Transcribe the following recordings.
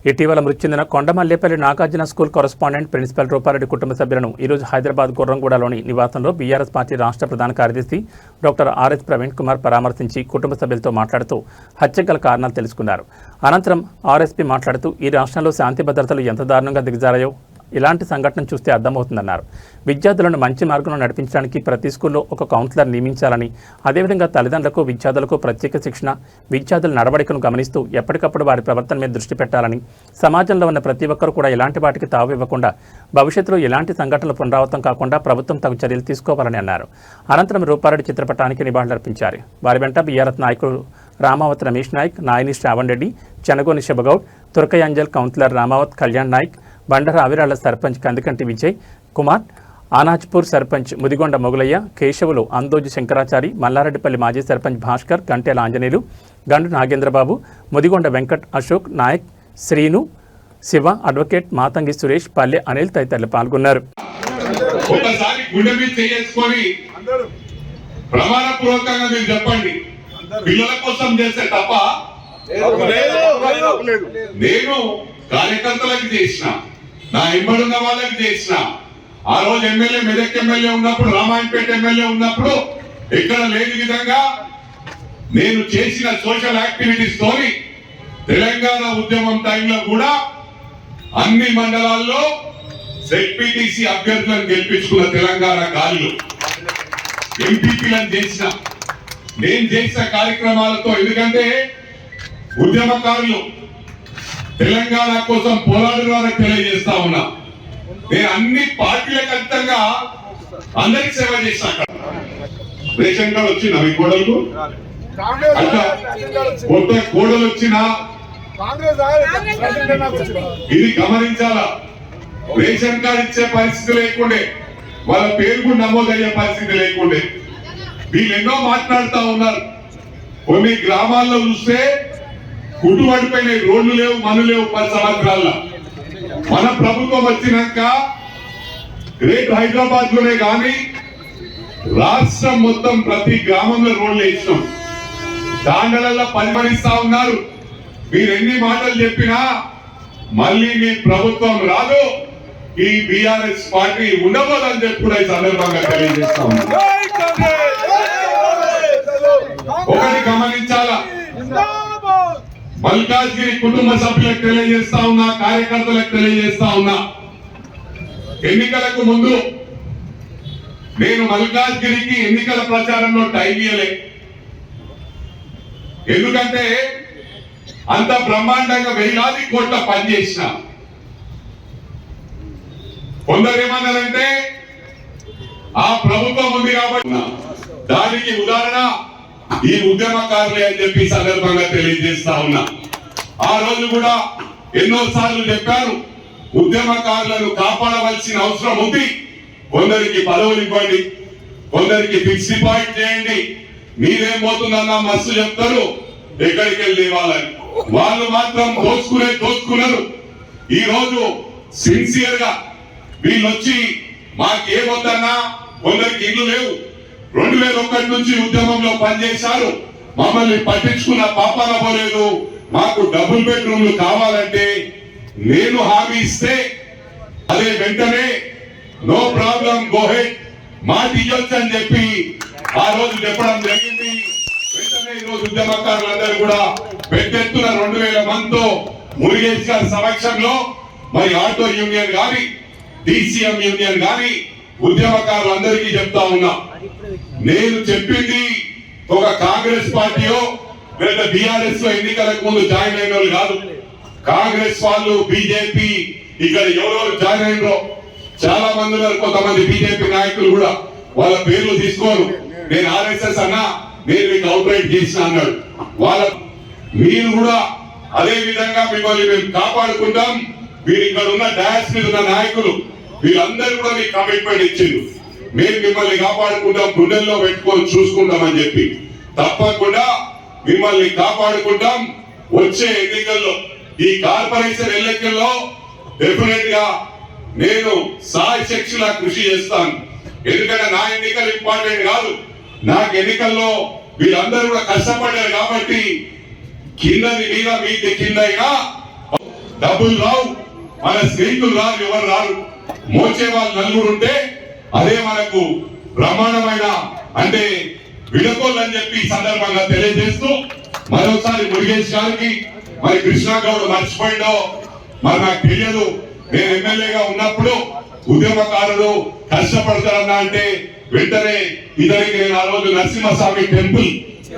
ఇటీవల మృతి చెందిన Kondamallepally Nagarjuna school correspondent principal Rupa Reddy కుటుంబ సభ్యులను ఈరోజు హైదరాబాద్ గుర్రంగూడలోని నివాసంలో బీఆర్ఎస్ పార్టీ రాష్ట్ర ప్రధాన కార్యదర్శి డాక్టర్ ఆర్ఎస్ ప్రవీణ్ కుమార్ పరామర్శించి కుటుంబ సభ్యులతో మాట్లాడుతూ హత్యకు గల కారణాలు తెలుసుకున్నారు. అనంతరం ఆర్ఎస్పీ మాట్లాడుతూ ఈ రాష్ట్రంలో శాంతి భద్రతలు ఎంత దారుణంగా దిగజారాయో ఇలాంటి సంఘటన చూస్తే అర్థమవుతుందన్నారు. విద్యార్థులను మంచి మార్గంలో నడిపించడానికి ప్రతి స్కూల్లో ఒక కౌన్సిలర్ నియమించాలని, అదేవిధంగా తల్లిదండ్రులకు విద్యార్థులకు ప్రత్యేక శిక్షణ, విద్యార్థుల నడవడికను గమనిస్తూ ఎప్పటికప్పుడు వారి ప్రవర్తన మీద దృష్టి పెట్టాలని, సమాజంలో ఉన్న ప్రతి ఒక్కరూ కూడా ఇలాంటి వాటికి తావు ఇవ్వకుండా భవిష్యత్తులో ఇలాంటి సంఘటనలు పునరావృతం కాకుండా ప్రభుత్వం తగు చర్యలు తీసుకోవాలని అన్నారు. అనంతరం రూపారెడ్డి చిత్రపటానికి నివాళులర్పించారు. వారి వెంట బీఆర్ఎస్ నాయకులు రామావత్ రమేష్ నాయక్, నాయని శ్రావణ్ రెడ్డి, చెనగోని శివగౌడ్, తురకయాంజల్ కౌన్సిలర్ రామావత్ కళ్యాణ్ నాయక్, బండర అవిరాళ్ల సర్పంచ్ కందికంటి విజయ్ కుమార్, ఆనాజ్పూర్ సర్పంచ్ ముదిగొండ మొగులయ్య, కేశవులు అందోజు శంకరాచారి, మల్లారెడ్డిపల్లి మాజీ సర్పంచ్ భాస్కర్, గంటేల ఆంజనేయులు, గండు నాగేంద్రబాబు, ముదిగొండ వెంకట్, అశోక్ నాయక్, శ్రీను, శివ, అడ్వకేట్ మాతంగి సురేష్, పల్లె అనిల్ తదితరులు పాల్గొన్నారు. పిల్లల కోసం చేసే తప్ప నేను కార్యకర్తలకు చేసిన, నా ఎంబడున్న వాళ్ళకి చేసిన. ఆ రోజు ఎమ్మెల్యే, మెదక్ ఎమ్మెల్యే ఉన్నప్పుడు, రామాయణపేట ఎమ్మెల్యే ఉన్నప్పుడు ఎక్కడ లేని విధంగా నేను చేసిన సోషల్ యాక్టివిటీస్ తోని తెలంగాణ ఉద్యమం టైంలో కూడా అన్ని మండలాల్లో జెడ్పీటీసీ అభ్యర్థులను గెలిపించుకున్న తెలంగాణ గాలిలో ఎంపీపీలను చేసిన, నేను చేసిన కార్యక్రమాలతో. ఎందుకంటే ఉద్యమకారులు తెలంగాణ కోసం పోరాడుతున్నారని తెలియజేస్తా ఉన్నా. నేను అన్ని పార్టీలకు అతీతంగా అందరికి సేవ చేశాను. రేషన్ కార్డు వచ్చిందా మీ కోడలకు? అట్లా కొత్త కోడలు వచ్చినా ఇది గమనించాలా. రేషన్ కార్డు ఇచ్చే పరిస్థితి లేకుండే, వాళ్ళ పేరు కూడా నమోదయ్యే పరిస్థితి లేకుండే. వీళ్ళు ఎన్నో మాట్లాడుతూ ఉన్నారు. కొన్ని గ్రామాల్లో చూస్తే కుటుంబడిపోయిన రోడ్లు లేవు, మను లేవు. 10 సంవత్సరాల్లో మన ప్రభుత్వం వచ్చినాక గ్రేట్ హైదరాబాద్ లోనే కానీ రాష్ట్రం మొత్తం ప్రతి గ్రామంలో రోడ్లు వేసినాం. దాండలలో పరిమళిస్తా ఉన్నారు. మీరు ఎన్ని మాటలు చెప్పినా మళ్ళీ మీ ప్రభుత్వం రాదు, ఈ బీఆర్ఎస్ పార్టీ ఉండబోదని చెప్పి కూడా ఈ సందర్భంగా తెలియజేస్తా ఉన్నారు. ఒకటి గమనించాలా, మల్కాజ్గిరి కుటుంబ సభ్యులకు తెలియజేస్తా ఉన్నా, కార్యకర్తలకు తెలియజేస్తా ఉన్నా, ఎన్నికలకు ముందు నేను మల్కాజ్గిరికి ఎన్నికల ప్రచారంలో టైం ఇయ్యలే. ఎందుకంటే అంత బ్రహ్మాండంగా వేలాది కోట్ల పనిచేసిన. కొందరు ఏమన్నారంటే ఆ ప్రభుత్వం ఉంది కాబట్టి దానికి ఉదాహరణ ఈ ఉద్యమకారులే అని చెప్పి సందర్భంగా తెలియజేస్తా ఉన్నా. ఆ రోజు కూడా ఎన్నో సార్లు చెప్పారు, ఉద్యమకారులను కాపాడవలసిన అవసరం ఉంది. కొందరికి పదవులు ఇవ్వండి, కొందరికి ఫిక్స్ డిపాజిట్ చేయండి. మీరేం పోతుందన్నా మస్తు చెప్తారు, ఎక్కడికి వెళ్ళి వాళ్ళని. వాళ్ళు మాత్రం దోచుకున్నారు. ఈ రోజు సిన్సియర్ గా వీళ్ళు వచ్చి మాకేమొద్దన్నా, కొందరికి ఇల్లు లేవు, 2001 నుంచి ఉద్యమంలో పనిచేశారు, మమ్మల్ని పట్టించుకున్న పాపాన పోలేదు, మాకు డబుల్ బెడ్రూమ్లు కావాలంటే నేను హామీ ఇస్తే అదే వెంటనే నో ప్రాబ్లం గో హెడ్ మాట ఇవ్వచ్చు అని చెప్పి ఆ రోజు చెప్పడం జరిగింది. వెంటనే ఈ రోజు ఉద్యమకారులందరూ కూడా పెద్ద ఎత్తున 2000 మందితో మురుగేష్ గారి సమక్షంలో మరి ఆటో యూనియన్ గాని, డిసిఎం యూనియన్ గాని ఉద్యమకారులందరికీ చెప్తా ఉన్నా, నేను చెప్పింది ఒక కాంగ్రెస్ పార్టీయో లేదా బీఆర్ఎస్ లో ఎన్నికలకు ముందు జాయిన్ అయిన వాళ్ళు కాదు. కాంగ్రెస్ వాళ్ళు, బీజేపీ ఇక్కడ ఎవరెవరు జాయిన్ అయినరో చాలా మంది ఉన్నారు. కొంతమంది బీజేపీ నాయకులు కూడా వాళ్ళ పేర్లు తీసుకోరు. నేను ఆర్ఎస్ఎస్ అన్నా, నేను మీకు అవుట్ రైట్ చేసిన అన్నాడు. మీరు కూడా అదే విధంగా మిమ్మల్ని మేము కాపాడుకుంటాం. మీరు ఇక్కడ ఉన్న డయాస్ మీద ఉన్న నాయకులు వీళ్ళందరూ కూడా మీకు కమిట్మెంట్ ఇచ్చిండ్రు, మేము మిమ్మల్ని కాపాడుకుంటాం, గుండెల్లో పెట్టుకొని చూసుకుంటామని చెప్పి. తప్పకుండా మిమ్మల్ని కాపాడుకుంటాం. వచ్చే ఎన్నికల్లో, ఈ కార్పొరేషన్ ఎన్నికల్లో డెఫినెట్ గా నేను సాయశక్తిలా కృషి చేస్తాను. ఎందుకంటే నా ఎన్నికలు ఇంపార్టెంట్ కాదు, నాకు ఎన్నికల్లో వీళ్ళందరూ కూడా కష్టపడ్డారు కాబట్టి కిందది మీద మీది కింద అయినా డబ్బులు రావు, మన స్నేహితులు రారు, ఎవరు రారు, మోచే వాళ్ళు నలుగురు ఉంటే అదే మనకు బ్రహ్మాండమైన అంటే విడకోళ్ళు అని చెప్పి ఈ సందర్భంగా తెలియజేస్తూ మరోసారి మురుగేష్ గారికి మరి కృష్ణా గౌడ్ మర్చిపోయిందో మరి నాకు తెలియదు. నేను ఎమ్మెల్యేగా ఉన్నప్పుడు ఉద్యమకారుడు కష్టపడతారన్నా అంటే వెంటనే ఇద్దరికి నేను ఆ రోజు నరసింహస్వామి టెంపుల్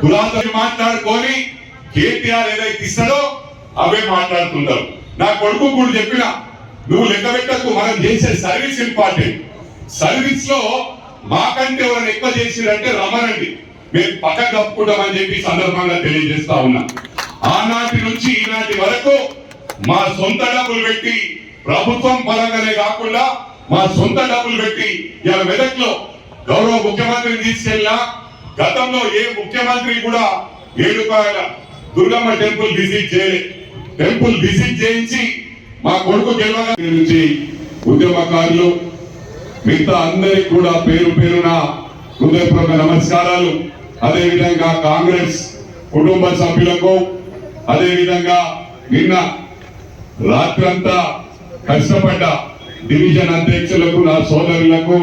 పురాతన మాట్లాడుకొని కేటీఆర్ ఏదైతే ఇస్తాడో అవే మాట్లాడుతుంటారు. నా కొడుకు కూడా చెప్పిన, నువ్వు లెక్క పెట్టకు, మనం చేసే సర్వీస్ ఇంపార్టెంట్. సర్వీస్ లో మాకంటే ఎవరైనా ఎక్కువ చేసిరంటే రమ్మనండి, మేము పక్క కప్పుకుంటామని చెప్పి సందర్భంగా తెలియజేస్తా ఉన్నా. ఆనాటి నుంచి ఈనాటి వరకు మా సొంత డబ్బులు పెట్టి ప్రభుత్వం పరంగానే కాకుండా మా సొంత డబ్బులు పెట్టి ఇలా మెదక్లో గౌరవ ముఖ్యమంత్రిని తీసుకెళ్ళినా గతంలో ఏ ముఖ్యమంత్రి కూడా 7 రూపాయల దుర్గమ్మ టెంపుల్ విజిట్ చేయలేదు. టెంపుల్ విజిట్ చేయించి మా కొడుకు గెలవగా నుంచి ఉద్యమకారులు మిగతా అందరికి కూడా పేరు పేరున హృదయపూర్వక నమస్కారాలు. అదేవిధంగా కాంగ్రెస్ కుటుంబ సభ్యులకు, అదేవిధంగా నిన్న రాత్రంతా కష్టపడ్డ డివిజన్ అధ్యక్షులకు, నా సోదరులకు,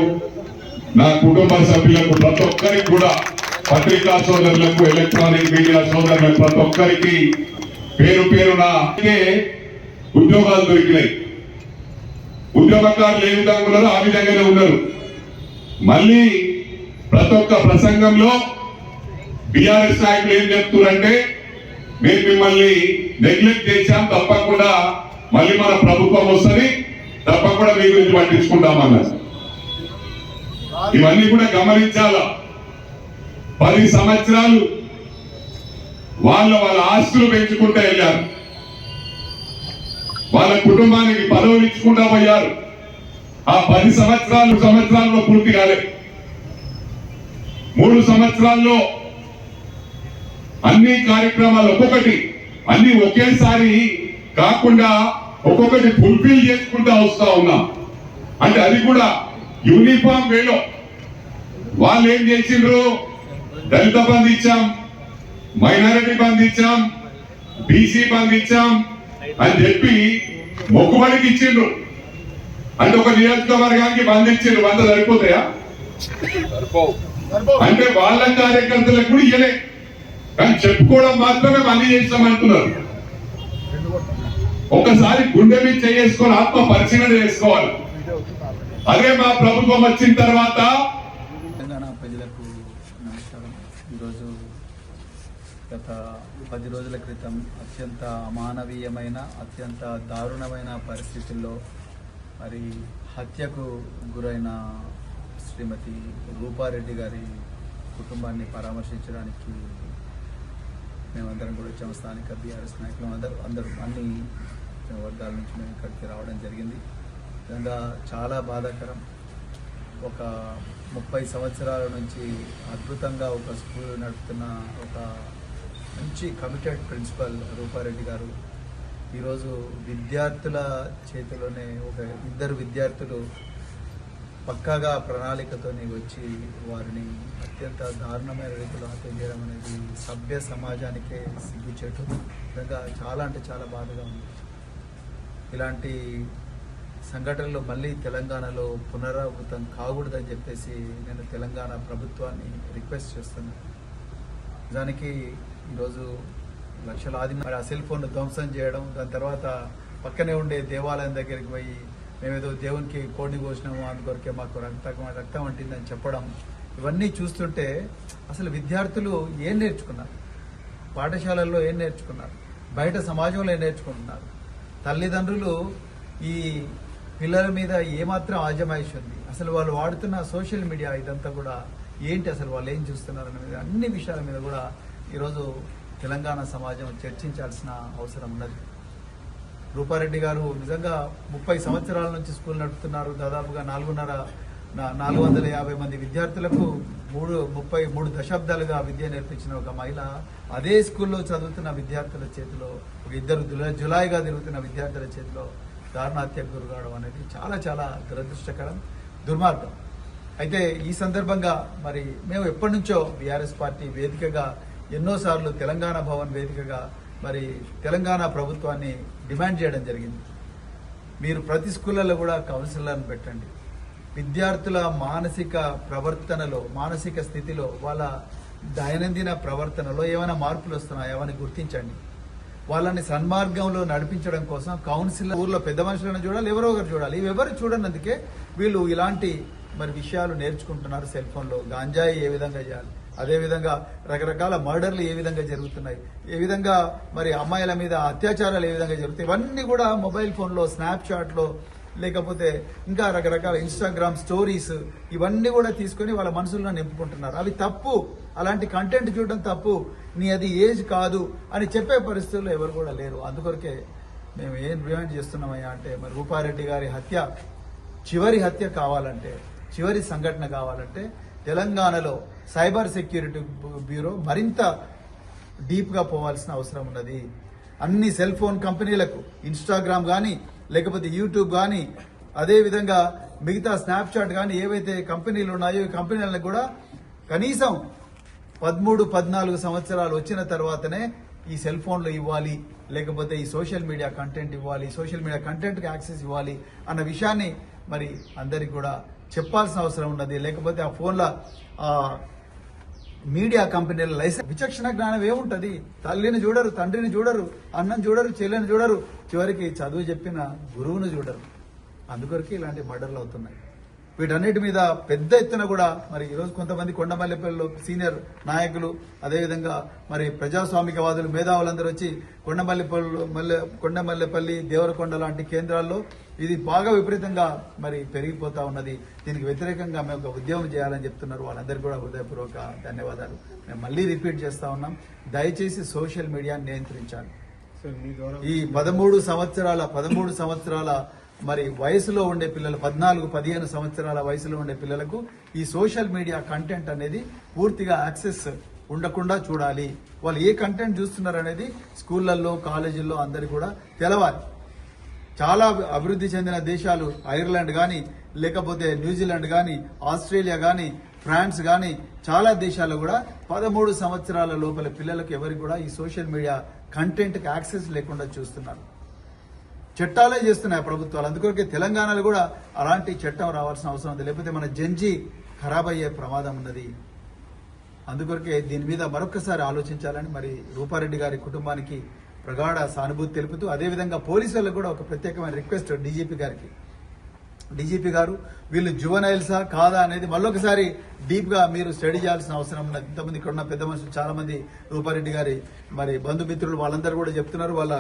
నా కుటుంబ సభ్యులకు, ప్రతి ఒక్కరికి కూడా పత్రికా సోదరులకు, ఎలక్ట్రానిక్ మీడియా సోదరులకు ప్రతి ఒక్కరికి పేరు పేరున ఉద్యోగాలు దొరికినాయి. ఉద్యమకారులు ఏ విధంగా ఉన్నారో ఆ విధంగానే ఉన్నారు. మళ్ళీ ప్రతి ఒక్క ప్రసంగంలో బీఆర్ఎస్ నాయకులు ఏం చెప్తున్నారంటే మేము మిమ్మల్ని నెగ్లెక్ట్ చేశాం, తప్పకుండా మళ్ళీ మన ప్రభుత్వం వస్తుంది, తప్పకుండా మీ గురించి పట్టించుకుంటామన్నారు. ఇవన్నీ కూడా గమనించాలా. 10 సంవత్సరాలు వాళ్ళ ఆస్తులు పెంచుకుంటూ వెళ్ళారు, వాళ్ళ కుటుంబానికి పదవులు ఇచ్చుకుంటా పోయారు. ఆ 10 సంవత్సరాల్లో పూర్తి కాలేదు. 3 సంవత్సరాల్లో అన్ని కార్యక్రమాలు ఒక్కొక్కటి అన్ని ఒకేసారి కాకుండా ఒక్కొక్కటి ఫుల్ఫిల్ చేసుకుంటూ వస్తా ఉన్నాం. అంటే అది కూడా యూనిఫామ్ వేలో. వాళ్ళు ఏం చేసిండ్రు, దళిత బంధు ఇచ్చాం, మైనారిటీ బంధు ఇచ్చాం, బీసీ బంధు ఇచ్చాం అని చెప్పి మొక్కుబడికి ఇచ్చిండ్రు. అంటే ఒక నియోజకవర్గానికి బంధు ఇచ్చిండ్రు, 100 సరిపోతాయా? అంటే వాళ్ళ కార్యకర్తలకు కూడా ఇయ్యలే, కానీ చెప్పుకోవడం మాత్రమే అన్ని చేస్తామంటున్నారు. ఒకసారి గుండె మీద చేసుకొని ఆత్మ పరిశీలన చేసుకోవాలి. అదే మా ప్రభుత్వం వచ్చిన తర్వాత. తెలంగాణ ప్రజలకు నమస్కారం. ఈరోజు గత 10 రోజుల క్రితం అత్యంత అమానవీయమైన, అత్యంత దారుణమైన పరిస్థితుల్లో మరి హత్యకు గురైన శ్రీమతి రూపారెడ్డి గారి కుటుంబాన్ని పరామర్శించడానికి మేమందరం కూడా వచ్చాము. స్థానిక బీఆర్ఎస్ నాయకులు అందరూ అన్ని వర్గాల నుంచి మేము ఇక్కడికి రావడం జరిగింది. నిజంగా చాలా బాధాకరం. ఒక 30 సంవత్సరాల నుంచి అద్భుతంగా ఒక స్కూల్ నడుపుతున్న ఒక మంచి కమిటెడ్ ప్రిన్సిపల్ రూపారెడ్డి గారు ఈరోజు విద్యార్థుల చేతిలోనే ఒక 2 విద్యార్థులు పక్కాగా ప్రణాళికతో వచ్చి వారిని అత్యంత దారుణమైన రీతిలో హత్య చేయడం అనేది సభ్య సమాజానికే సిగ్గుచేటు. నిజంగా చాలా అంటే చాలా బాధగా ఉంది. ఇలాంటి సంఘటనలు మళ్ళీ తెలంగాణలో పునరావృతం కాకూడదని చెప్పేసి నేను తెలంగాణ ప్రభుత్వాన్ని రిక్వెస్ట్ చేస్తున్నాను. దానికి ఈరోజు లక్షలాది ఆ సెల్ ఫోన్ ధ్వంసం చేయడం, దాని తర్వాత పక్కనే ఉండే దేవాలయం దగ్గరికి పోయి మేమేదో దేవునికి కోడిని కోసినాము, అందుకొరకే మాకు రక్తం అంటిందని చెప్పడం, ఇవన్నీ చూస్తుంటే అసలు విద్యార్థులు ఏం నేర్చుకున్నారు, పాఠశాలల్లో ఏం నేర్చుకున్నారు, బయట సమాజంలో ఏం నేర్చుకుంటున్నారు, తల్లిదండ్రులు ఈ పిల్లల మీద ఏమాత్రం ఆజమాయిషి ఉంది, అసలు వాళ్ళు వాడుతున్న సోషల్ మీడియా ఇదంతా కూడా ఏంటి, అసలు వాళ్ళు ఏం చూస్తున్నారు అనే అన్ని విషయాల మీద కూడా ఈరోజు తెలంగాణ సమాజం చర్చించాల్సిన అవసరం ఉన్నది. రూపారెడ్డి గారు నిజంగా 30 సంవత్సరాల నుంచి స్కూల్ నడుపుతున్నారు. దాదాపుగా 450 మంది విద్యార్థులకు 33 దశాబ్దాలుగా విద్య నేర్పించిన ఒక మహిళ అదే స్కూల్లో చదువుతున్న విద్యార్థుల చేతిలో, ఒక 2 జులాయిగా తిరుగుతున్న విద్యార్థుల చేతిలో దారుణహత్యకు గురి కావడం అనేది చాలా చాలా దురదృష్టకరం, దుర్మార్గం. అయితే ఈ సందర్భంగా మరి మేము ఎప్పటి నుంచో బీఆర్ఎస్ పార్టీ వేదికగా ఎన్నోసార్లు తెలంగాణ భవన్ వేదికగా మరి తెలంగాణ ప్రభుత్వాన్ని డిమాండ్ చేయడం జరిగింది. మీరు ప్రతి స్కూళ్ళలో కూడా కౌన్సిలర్లను పెట్టండి. విద్యార్థుల మానసిక ప్రవర్తనలో, మానసిక స్థితిలో, వాళ్ళ దైనందిన ప్రవర్తనలో ఏమైనా మార్పులు వస్తున్నాయో అవన్నీ గుర్తించండి. వాళ్ళని సన్మార్గంలో నడిపించడం కోసం కౌన్సిలర్, ఊర్లో పెద్ద మనుషులను చూడాలి, ఎవరో ఒకరు చూడాలి. ఇవెవరు చూడనందుకే వీళ్ళు ఇలాంటి మరి విషయాలు నేర్చుకుంటున్నారు. సెల్ ఫోన్లో గాంజాయి ఏ విధంగా చేయాలి, అదేవిధంగా రకరకాల మర్డర్లు ఏ విధంగా జరుగుతున్నాయి, ఏ విధంగా మరి అమ్మాయిల మీద అత్యాచారాలు ఏ విధంగా జరుగుతాయి, ఇవన్నీ కూడా మొబైల్ ఫోన్లో, స్నాప్చాట్లో, లేకపోతే ఇంకా రకరకాల ఇన్స్టాగ్రామ్ స్టోరీస్, ఇవన్నీ కూడా తీసుకొని వాళ్ళ మనసుల్లో నింపుకుంటున్నారు. అవి తప్పు. అలాంటి కంటెంట్ చూడడం తప్పు. నీ అది ఏజ్ కాదు అని చెప్పే పరిస్థితుల్లో ఎవరు కూడా లేరు. అందుకొరకే మేము ఏం డిమాండ్ చేస్తున్నామయ్యా అంటే, మరి రూపారెడ్డి గారి హత్య చివరి హత్య కావాలంటే, చివరి సంఘటన కావాలంటే తెలంగాణలో సైబర్ సెక్యూరిటీ బ్యూరో మరింత డీప్గా పోవాల్సిన అవసరం ఉన్నది. అన్ని సెల్ ఫోన్ కంపెనీలకు ఇన్స్టాగ్రామ్ కానీ, లేకపోతే యూట్యూబ్ కానీ, అదేవిధంగా మిగతా స్నాప్చాట్ కానీ ఏవైతే కంపెనీలు ఉన్నాయో ఈ కంపెనీలకు కూడా కనీసం 13-14 సంవత్సరాలు వచ్చిన తర్వాతనే ఈ సెల్ ఫోన్లు ఇవ్వాలి, లేకపోతే ఈ సోషల్ మీడియా కంటెంట్ ఇవ్వాలి, సోషల్ మీడియా కంటెంట్కి యాక్సెస్ ఇవ్వాలి అన్న విషయాన్ని మరి అందరికి కూడా చెప్పాల్సిన అవసరం ఉన్నది. లేకపోతే ఆ ఫోన్ల మీడియా కంపెనీల లైసెన్స్, విచక్షణ జ్ఞానం ఏముంటది? తల్లిని చూడరు, తండ్రిని చూడరు, అన్నం చూడరు, చెల్లెని చూడరు, చివరికి చదువు చెప్పిన గురువును చూడరు. అందుకొరకు ఇలాంటి మర్డర్లు అవుతున్నాయి. వీటన్నిటి మీద పెద్ద ఎత్తున కూడా మరి ఈరోజు కొంతమంది కొండమల్లేపల్లిలో సీనియర్ నాయకులు, అదేవిధంగా మరి ప్రజాస్వామికవాదులు, మేధావులందరూ వచ్చి కొండమల్లేపల్లి, దేవరకొండ లాంటి కేంద్రాల్లో ఇది బాగా విపరీతంగా మరి పెరిగిపోతా ఉన్నది. దీనికి వ్యతిరేకంగా మేము ఒక ఉద్యమం చేయాలని చెప్తున్నారు. వాళ్ళందరికీ కూడా హృదయపూర్వక ధన్యవాదాలు. మేము మళ్ళీ రిపీట్ చేస్తా ఉన్నాం, దయచేసి సోషల్ మీడియాని నియంత్రించాలి. ఈ 13 సంవత్సరాల మరి వయసులో ఉండే పిల్లలు, 14-15 సంవత్సరాల వయసులో ఉండే పిల్లలకు ఈ సోషల్ మీడియా కంటెంట్ అనేది పూర్తిగా యాక్సెస్ ఉండకుండా చూడాలి. వాళ్ళు ఏ కంటెంట్ చూస్తున్నారు అనేది స్కూళ్లలో, కాలేజీల్లో అందరికీ కూడా తెలవాలి. చాలా అభివృద్ధి చెందిన దేశాలు ఐర్లాండ్ కానీ, లేకపోతే న్యూజిలాండ్ కానీ, ఆస్ట్రేలియా కానీ, ఫ్రాన్స్ కానీ చాలా దేశాల్లో కూడా 13 సంవత్సరాల లోపల పిల్లలకు ఎవరికి కూడా ఈ సోషల్ మీడియా కంటెంట్కి యాక్సెస్ లేకుండా చూస్తున్నారు. చట్టాలే చేస్తున్నాయి ప్రభుత్వాలు. అందుకొరకే తెలంగాణలో కూడా అలాంటి చట్టం రావాల్సిన అవసరం ఉంది. లేకపోతే మన జంజీ ఖరాబ్ అయ్యే ప్రమాదం ఉన్నది. అందుకొరకే దీని మీద మరొకసారి ఆలోచించాలని మరి రూపారెడ్డి గారి కుటుంబానికి ప్రగాఢ సానుభూతి తెలుపుతూ, అదేవిధంగా పోలీసులకు కూడా ఒక ప్రత్యేకమైన రిక్వెస్ట్ డీజీపీ గారు, వీళ్ళు జువనైల్సా కాదా అనేది మళ్ళొకసారి డీప్ గా మీరు స్టడీ చేయాల్సిన అవసరం ఉన్నది. ఇంతమంది ఇక్కడ ఉన్న పెద్ద మనుషులు చాలా మంది రూపారెడ్డి గారి మరి బంధుమిత్రులు వాళ్ళందరూ కూడా చెప్తున్నారు. వాళ్ళ